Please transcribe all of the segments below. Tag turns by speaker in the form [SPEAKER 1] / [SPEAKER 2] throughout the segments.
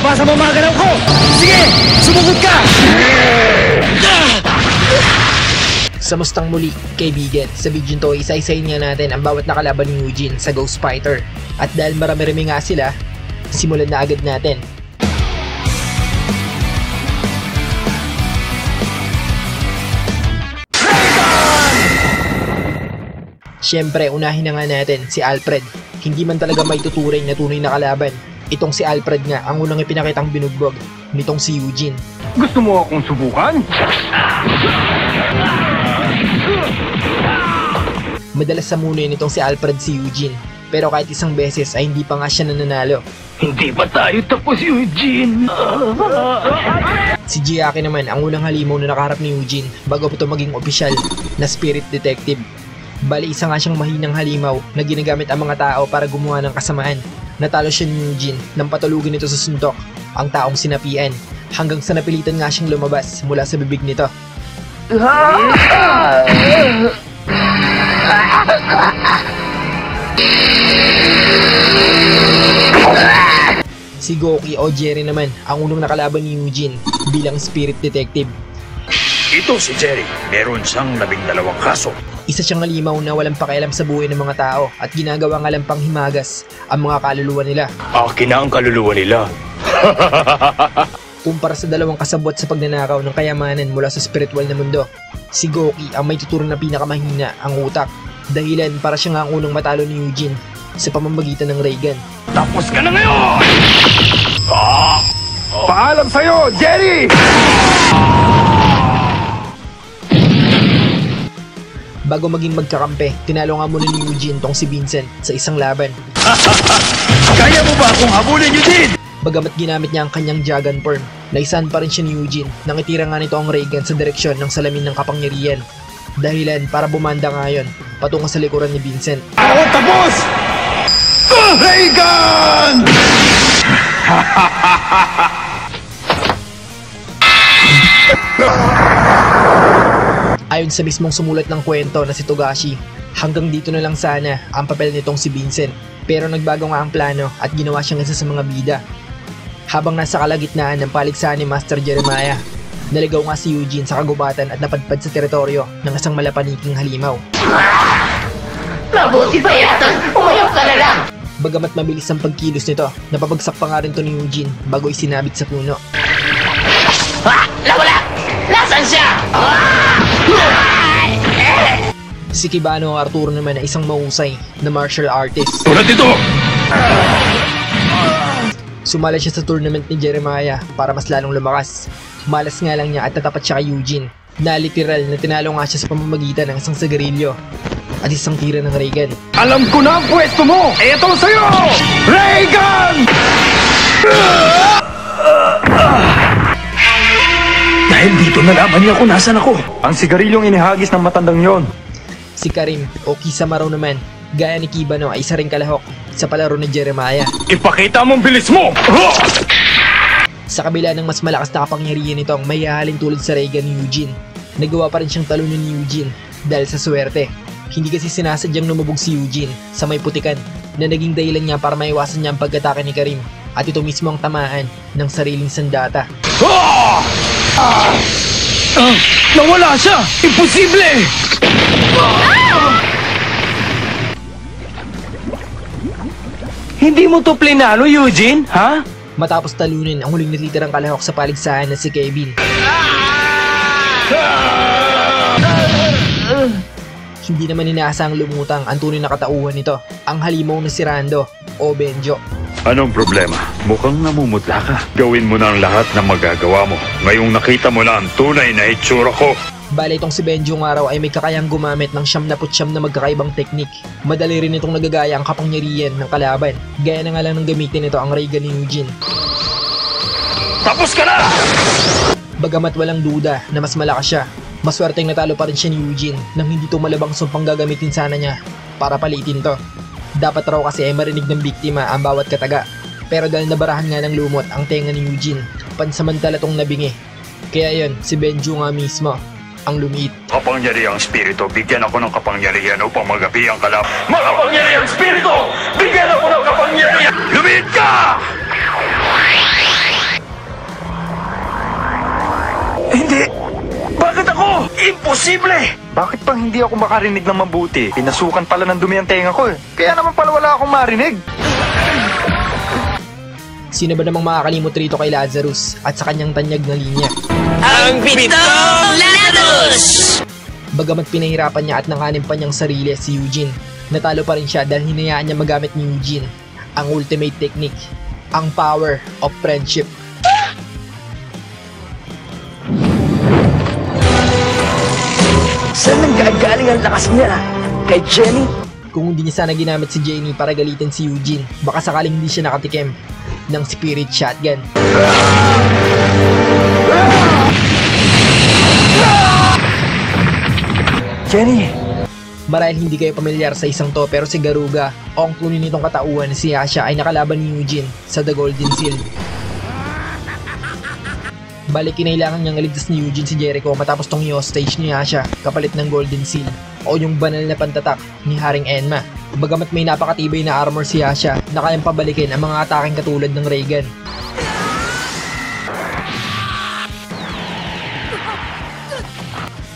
[SPEAKER 1] Nabasa mo mga galaw ko! Sige! Sumugod ka!
[SPEAKER 2] Sa mustang muli, kaibigan, sa video to isa-isayin nga natin ang bawat nakalaban ni Eugene sa Ghost Fighter. At dahil marami-rami nga sila, simulan na agad natin. Siyempre, unahin na nga natin si Alfred. Hindi man talaga may tuturing na tunay na kalaban. Itong si Alfred nga ang unang ipinakitang binugbog nitong si Eugene.
[SPEAKER 1] Gusto mo akong subukan?
[SPEAKER 2] Madalas samunuin nitong si Alfred si Eugene, pero kahit isang beses ay hindi pa nga siya nananalo.
[SPEAKER 1] Hindi pa tayo tapos, Eugene.
[SPEAKER 2] Si Jiaki naman ang unang halimaw na nakaharap ni Eugene bago pa ito maging opisyal na spirit detective. Bali, isa nga siyang mahinang halimaw na ginagamit ang mga tao para gumawa ng kasamaan. Natalo siya ni Eugene nang patulugin nito sa suntok ang taong sinapian, hanggang sa napilitan nga siyang lumabas mula sa bibig nito. Si Goki o Jerry naman ang unang nakalaban ni Eugene bilang spirit detective.
[SPEAKER 3] Ito si Jerry, meron siyang 12 kaso.
[SPEAKER 2] Isa siyang halimaw na walang pakialam sa buhay ng mga tao at ginagawa nga lang pang himagas ang mga kaluluwa nila.
[SPEAKER 3] Akin na ang kaluluwa nila.
[SPEAKER 2] Kumpara sa dalawang kasabwat sa pagnanakaw ng kayamanan mula sa spiritual na mundo, si Goki ang may tuturo na pinakamahina ang utak. Dahilan para siya nga ang unang matalo ni Eugene sa pamamagitan ng ray gun.
[SPEAKER 3] Tapos ka na ngayon!
[SPEAKER 1] Paalam sa'yo, Jerry!
[SPEAKER 2] Bago maging magkakampi, tinalo nga muna ni Eugene tong si Vincent sa isang laban.
[SPEAKER 3] Kaya mo ba akong habulin, Eugene?
[SPEAKER 2] Bagamat ginamit niya ang kanyang Jagan form, naisan pa rin siya ni Eugene nang itira nga nito ang ray gun sa direksyon ng salamin ng kapangyarihan. Dahilan para bumanda nga yun patungo sa likuran ni Vincent.
[SPEAKER 1] Ako tapos! Ray gun!
[SPEAKER 2] Ayon sa mismong sumulat ng kwento na si Togashi, hanggang dito na lang sana ang papel nitong si Vincent. Pero nagbago nga ang plano at ginawa siyang isa sa mga bida. Habang nasa kalagitnaan ng paligsahan ni Master Jeremiah, naligaw nga si Eugene sa kagubatan at napadpad sa teritoryo ng isang malapaniking halimaw.
[SPEAKER 4] Mabuti pa yata! Umayok ka na lang!
[SPEAKER 2] Bagamat mabilis ang pagkilos nito, napapagsak pa nga rin to ni Eugene bago isinabit sa puno.
[SPEAKER 4] Ha! Nawala! Nasaan siya?
[SPEAKER 2] Si Kibano Arturo naman ay isang mahusay na martial artist.
[SPEAKER 3] Tulad ito!
[SPEAKER 2] Sumala siya sa tournament ni Jeremiah para mas lalong lumakas. Malas nga lang niya at natapat siya kay Eugene, na literal na tinalo nga siya sa pamamagitan ng isang sigarilyo at isang tira ng ray gun.
[SPEAKER 1] Alam ko na ang pwesto mo! Ito sa'yo! Ray gun! Dahil dito nalaman niya kung nasan ako. Ang sigarilyong inihagis ng matandang yon.
[SPEAKER 2] Si Karim o Kisama raw naman, gaya ni Kibano ay isa ring kalahok sa palaro ni Jeremiah.
[SPEAKER 3] Ipakita mong bilis mo!
[SPEAKER 2] Sa kabila ng mas malakas na kapangyarihan nitong may hahalin tulad sa ray gun ni Eugene, nagawa pa rin siyang talunin ni Eugene dahil sa swerte. Hindi kasi sinasadyang lumubog si Eugene sa may putikan na naging dahilan niya para maiwasan niya ang pag-atake ni Karim at ito mismo ang tamaan ng sariling sandata.
[SPEAKER 1] Nawala siya! Imposible! Hindi mo to plinano, Eugene, ha?
[SPEAKER 2] Matapos talunin ang huling natitirang kalahok sa paligsahan na si Kevin. Hindi naman inaasang lumutang ang tunay na katauhan nito, ang halimaw na si Rando o Benjo.
[SPEAKER 3] Anong problema? Mukhang namumutla ka. Gawin mo na ang lahat na magagawa mo. Ngayong nakita mo na ang tunay na itsura ko.
[SPEAKER 2] Bale, itong si Benjo ng araw ay may kakayang gumamit ng 79 na magkakaibang teknik. Madali rin itong nagagaya ang kapangyarihan ng kalaban. Gaya na nga lang ng gamitin ito ang ray gun ni Eugene.
[SPEAKER 3] Tapos ka na!
[SPEAKER 2] Bagamat walang duda na mas malakas siya, maswerteng natalo pa rin siya ni Eugene nang hindi tumalabang sumpang gagamitin sana niya para palitin to. Dapat raw kasi ay marinig ng biktima ang bawat kataga. Pero dahil nabarahan nga ng lumot ang tenga ni Eugene, pansamantala tong nabingi. Kaya yun, si Benjo nga mismo ang lumiit.
[SPEAKER 3] Kapangyarihang spirito, bigyan ako ng kapangyarihan upang magapi ang kalap. Makapangyarihang spirito, bigyan ako ng kapangyarihan! Lumiit ka!
[SPEAKER 1] Hindi! Bakit ako? Imposible! Bakit pang hindi ako makarinig ng mabuti? Pinasukan pala ng dumi ang tenga ko eh. Kaya naman pala wala akong marinig.
[SPEAKER 2] Sino ba namang makakalimot rito kay Lazarus at sa kanyang tanyag na linya?
[SPEAKER 4] Ang pitong Lazarus!
[SPEAKER 2] Bagamat pinahirapan niya at nanganin pa niyang sarili si Eugene, natalo pa rin siya dahil hinayaan niya magamit ni Eugene ang ultimate technique, ang power of friendship.
[SPEAKER 1] Saan nanggagaling ang lakas niya? Kay Jenny?
[SPEAKER 2] Kung hindi niya sana ginamit si Jenny para galitin si Eugene, baka sakaling hindi siya nakatikim ng spirit shotgun.
[SPEAKER 1] Jenny!
[SPEAKER 2] Marahil hindi kayo pamilyar sa isang to, pero si Garuga o ang tunay nitong katauhan si Yasha ay nakalaban ni Eugene sa The Golden Seal. Balik kinailangan niyang iligtas ni Eugene si Jericho matapos tong i-hostage ni Yasha kapalit ng Golden Seal o yung banal na pantatak ni Haring Enma. Bagamat may napakatibay na armor si Yasha na kayang pabalikin ang mga ataking katulad ng Reagan.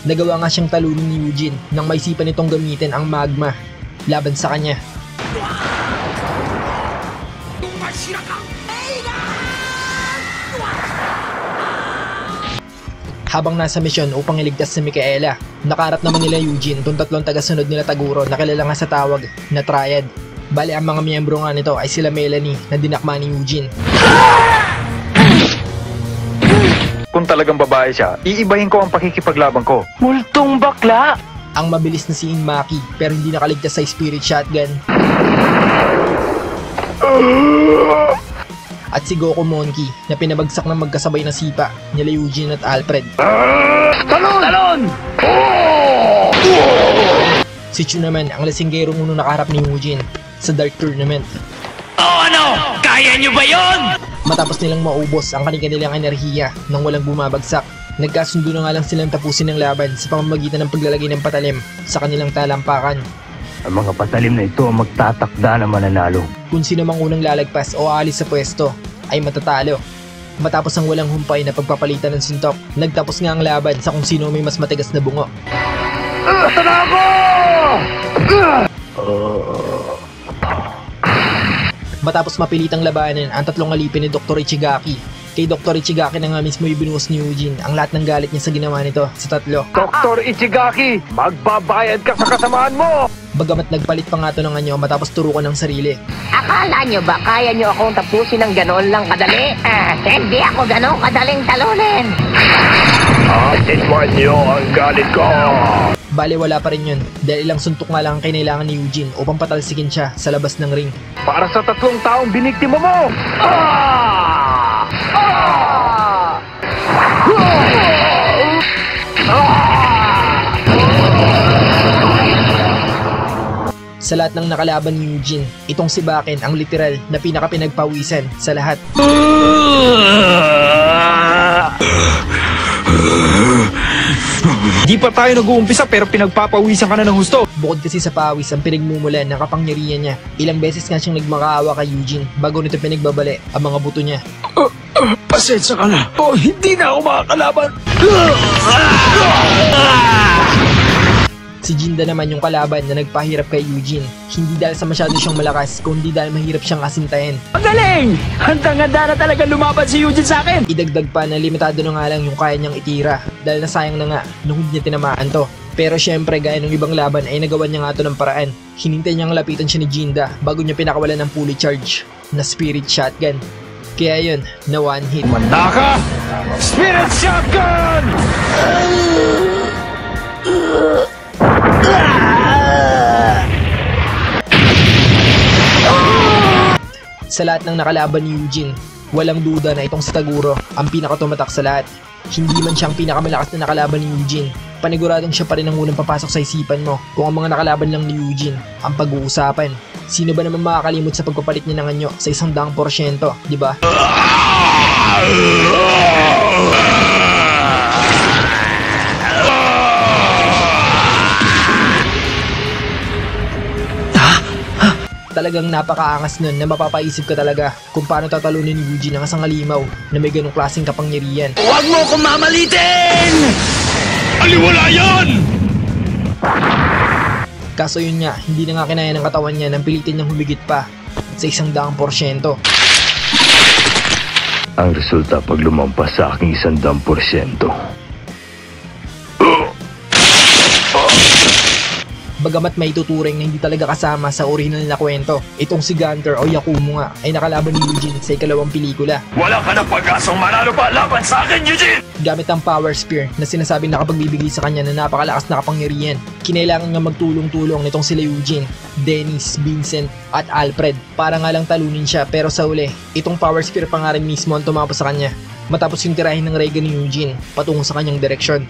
[SPEAKER 2] Nagawa nga siyang talunin ni Eugene nang maisipan nitong gamitin ang magma laban sa kanya. Habang nasa misyon upang iligtas si Micaela, nakaharap naman nila Eugene itong tatlong tagasunod nila Taguro na kilala nga sa tawag na Triad. Bali ang mga miyembro nga nito ay sila Melanie na dinakma ni Eugene.
[SPEAKER 1] Kung talagang babae siya, iibahin ko ang pakikipaglaban ko. Multong bakla!
[SPEAKER 2] Ang mabilis na si Inmaki pero hindi nakaligtas sa spirit shotgun. At si Goku Monkey na pinabagsak ng magkasabay na sipa nila Eugene at Alfred.
[SPEAKER 1] Talon! Talon!
[SPEAKER 2] Si Chu naman ang lasinggerong unang nakaharap ni Eugene sa Dark Tournament.
[SPEAKER 4] Oh ano? Kaya nyo ba yon?
[SPEAKER 2] Matapos nilang maubos ang kanilang enerhiya nang walang bumabagsak, nagkasundo na nga lang silang tapusin ng laban sa pamamagitan ng paglalagay ng patalim sa kanilang talampakan.
[SPEAKER 3] Ang mga patalim na ito ang magtatakda na mananalo.
[SPEAKER 2] Kung sino mang unang lalagpas o aalis sa pwesto ay matatalo. Matapos ang walang humpay na pagpapalitan ng suntok, nagtapos nga ang laban sa kung sino may mas matigas na bungo. Matapos mapilitang labanan ang tatlong alipin ni Dr. Ichigaki, kay Dr. Ichigaki na nga mismo ibinuhos ni Eugene ang lahat ng galit niya sa ginawa nito sa tatlo.
[SPEAKER 1] Dr. Ichigaki, magbabayad ka sa kasamaan mo!
[SPEAKER 2] Bagamat nagpalit pa nga ito ng anyo matapos turukan ng sarili.
[SPEAKER 5] Akala nyo ba kaya nyo akong tapusin ng gano'n lang kadali? Hindi ako gano'n kadaling talunin.
[SPEAKER 3] Atinwan niyo ang galit ko!
[SPEAKER 2] Bale wala pa rin yun dahil ilang suntok nga lang ang kailangan ni Eugene upang patalsikin siya sa labas ng ring.
[SPEAKER 1] Para sa 3 taong biniktima mo!
[SPEAKER 2] Sa lahat ng nakalaban ni Eugene, itong si Baken ang literal na pinakapinagpawisan sa lahat.
[SPEAKER 1] Di pa tayo nag-uumpisa pero pinagpapawisan ka na ng husto.
[SPEAKER 2] Bukod kasi sa pawis ang pinagmumulan ng kapangyarihan niya, ilang beses nga siyang nagmakaawa kay Eugene bago nito pinagbabali ang mga buto niya.
[SPEAKER 1] Pasensya ka na. Hindi na ako makakalaban.
[SPEAKER 2] Si Jinda naman yung kalaban na nagpahirap kay Eugene, hindi dahil sa masyado siyang malakas, kundi dahil mahirap siyang asintahin.
[SPEAKER 1] Magaling! Handang-handa na talaga lumaban si Eugene sa akin.
[SPEAKER 2] Idagdag pa na limitado na nga lang yung kaya niyang itira dahil nasayang na nga nung hindi niya tinamaan to. Pero syempre gaya ng ibang laban ay nagawa niya nga to ng paraan. Hinintay niyang lapitan siya ni Jinda bago niya pinakawalan ng fully charge na spirit shotgun. Kaya yun, na one hit.
[SPEAKER 1] Manda ka! Spirit Shotgun!
[SPEAKER 2] Sa lahat ng nakalaban ni Eugene, walang duda na itong si Taguro ang pinakatumatak sa lahat. Hindi man siyang pinakamalakas na nakalaban ni Eugene, paniguradong siya pa rin ang unang papasok sa isipan mo kung ang mga nakalaban lang ni Eugene ang pag-uusapan. Sino ba naman makakalimot sa pagpapalit niya ng anyo sa 100%, di ba? Talagang Talagang napakaangas nun na mapapaisip ka talaga kung paano tatalunin ni Eugene ang isang halimaw na may ganong klaseng kapangyarihan.
[SPEAKER 4] Huwag mo akong mamalitin!
[SPEAKER 3] Aliwala yan!
[SPEAKER 2] Kaso yun nga, hindi na nga kinaya ng katawan niya nang pilitin niyang humigit pa sa 100%.
[SPEAKER 3] Ang resulta pag lumampas sa aking 100%.
[SPEAKER 2] Bagamat may tuturing na hindi talaga kasama sa original na kwento, itong si Gunter o Yakumo nga ay nakalaban ni Eugene sa ikalawang pelikula.
[SPEAKER 3] Wala ka na pag-asang manalo pa laban sa akin, Eugene!
[SPEAKER 2] Gamit ang Power Spear na sinasabing nakapagbibigay sa kanya na napakalakas na kapangyarihan, kinailangan nga magtulong-tulong nitong sila Eugene, Dennis, Vincent at Alfred para nga lang talunin siya, pero sa uli, itong Power Spear pa nga rin mismo ang tumapos sa kanya matapos yung tirahin ng Reagan ni Eugene patungo sa kanyang direksyon.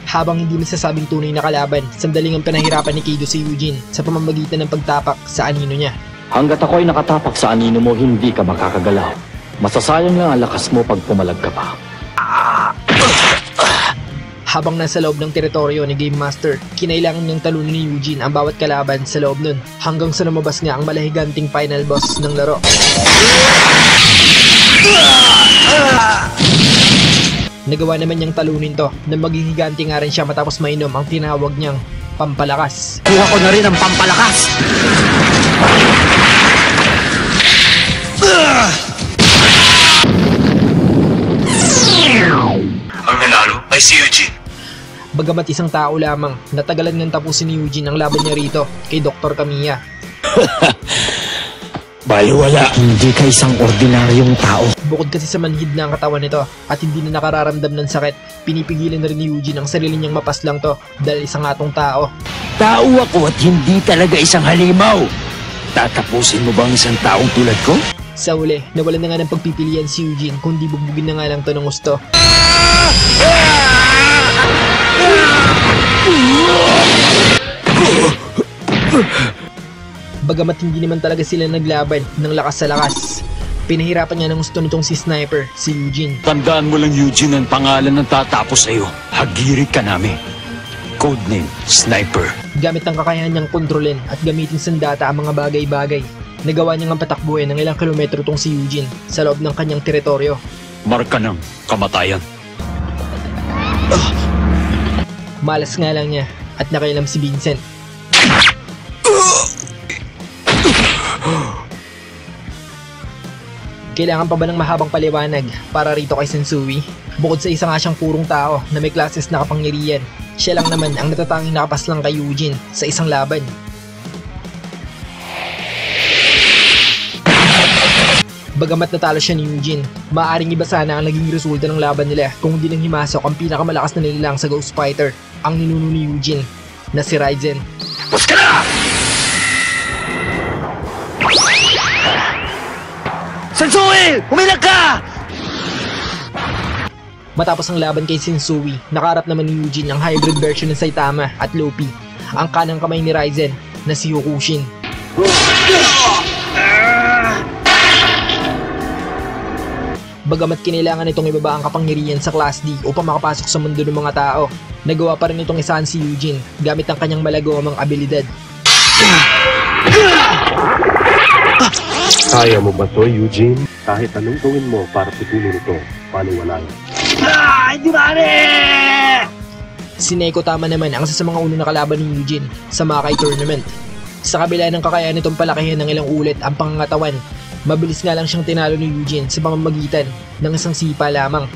[SPEAKER 2] Habang hindi masasabing tunay na kalaban, sandaling ang pinahirapan ni Kaido si Eugene sa pamamagitan ng pagtapak sa anino niya.
[SPEAKER 6] Hanggat ako'y nakatapak sa anino mo, hindi ka makakagalaw. Masasayang lang ang lakas mo pag pumalag ka pa.
[SPEAKER 2] Habang nasa loob ng teritoryo ni Game Master, kinailangan niyang talunin ni Eugene ang bawat kalaban sa loob nun, hanggang sa lumabas nga ang malahiganting final boss ng laro. Nagawa naman niyang talunin to na maging higanti nga rin siya matapos mainom ang tinawag niyang pampalakas.
[SPEAKER 4] Kuha ko na rin ang pampalakas!
[SPEAKER 3] Ang nanalo ay si Eugene.
[SPEAKER 2] Bagamat isang tao lamang, natagalan ngang tapusin ni Eugene ang laban niya rito kay Dr. Kamiya.
[SPEAKER 6] Baliwala, hindi ka isang ordinaryong tao.
[SPEAKER 2] Bukod kasi sa manhid na ang katawan nito at hindi na nakararamdam ng sakit, pinipigilan na rin ni Eugene ang sarili niyang mapaslang to dahil isang atong tao.
[SPEAKER 4] Tao ako at hindi talaga isang halimaw! Tatapusin mo bang isang taong tulad ko?
[SPEAKER 2] Sa uli, nawalan na nga ng pagpipilian si Eugene kundi bugbugin na nga lang to ng gusto. Bagamat hindi naman talaga sila naglaban ng lakas sa lakas, pinahirapan niya ng gusto nitong si Sniper, si Eugene.
[SPEAKER 6] Tandaan mo lang, Eugene, ang pangalan ng tatapos sa'yo. Hagirit ka namin. Codename, Sniper.
[SPEAKER 2] Gamit ang kakayahan niyang kontrolin at gamitin sandata ang mga bagay-bagay, nagawa niyang ang patakbuhin ng ilang kilometro tong si Eugene sa loob ng kanyang teritoryo.
[SPEAKER 6] Marka ng kamatayan.
[SPEAKER 2] Malas nga lang niya at nakailam si Vincent. Kailangan pa ba ng mahabang paliwanag para rito kay Sensui? Bukod sa isa nga siyang purong tao na may klases na kapangyarihan, siya lang naman ang natatanging nakapaslang kay Eugene sa isang laban. Bagamat natalo siya ni Eugene, maaaring iba sana ang naging resulta ng laban nila kung hindi nang himasok ang pinakamalakas na nilalang sa Ghost Fighter, ang ninuno ni Eugene, na si Raizen.
[SPEAKER 3] Bus ka na!
[SPEAKER 4] Sensui! Humilag ka!
[SPEAKER 2] Matapos ang laban kay Sensui, nakaharap naman ni Eugene ang hybrid version ng Saitama at Luffy, ang kanang kamay ni Raizen na si Yokushin. Bagamat kinailangan itong ibaba ang kapangyarihan sa Class D upang makapasok sa mundo ng mga tao, nagawa pa rin itong isahan si Eugene gamit ang kanyang malagomang abilidad.
[SPEAKER 7] Kaya mo ba to, Eugene? Kahit anong gawin mo para putulin ito, paano wala yan?
[SPEAKER 4] Hindi mare!
[SPEAKER 2] Si Neko Tama naman ang isa sa mga unang nakalaban ni Eugene sa Makai Tournament. Sa kabila ng kakayahan nitong palakihin ng ilang ulit ang pangangatawan, mabilis nga lang siyang tinalo ni Eugene sa pamamagitan ng isang sipa lamang.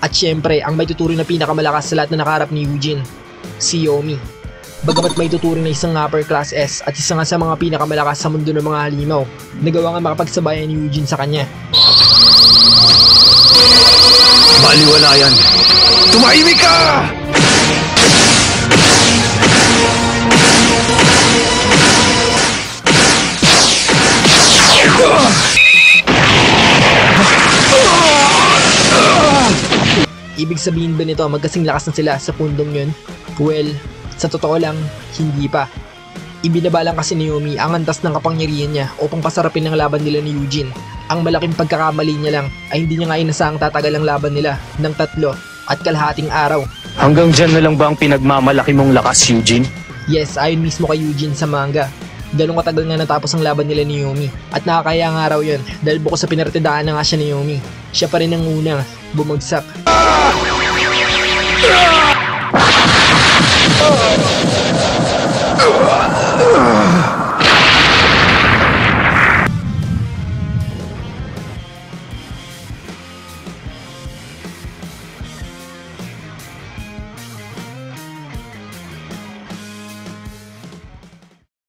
[SPEAKER 2] At syempre, ang may tuturing na pinakamalakas sa lahat na nakaharap ni Eugene, si Yomi. Bagamat may tuturing na isang upper class S at isa nga sa mga pinakamalakas sa mundo ng mga halimaw, nagawa nga makapagsabayan ni Eugene sa kanya.
[SPEAKER 3] Baliwala yan! Tumahimik ka!
[SPEAKER 2] Ibig sabihin ba nito magkasing lakas na sila sa pundong yun? Well, sa totoo lang, hindi pa. Ibinabalang kasi ni Yumi ang antas ng kapangyarihan niya upang pasarapin ang laban nila ni Eugene. Ang malaking pagkakamali niya lang ay hindi niya nga inasahang tatagal ang laban nila ng 3.5 araw.
[SPEAKER 6] Hanggang dyan na lang ba ang pinagmamalaki mong lakas, Eugene?
[SPEAKER 2] Yes, ayon mismo kay Eugene sa manga. Ganong katagal nga natapos ang laban nila ni Yumi. At nakakaya nga raw yun dahil bukod sa pinartidaan na nga siya ni Yumi, siya pa rin ang unang bumagsak.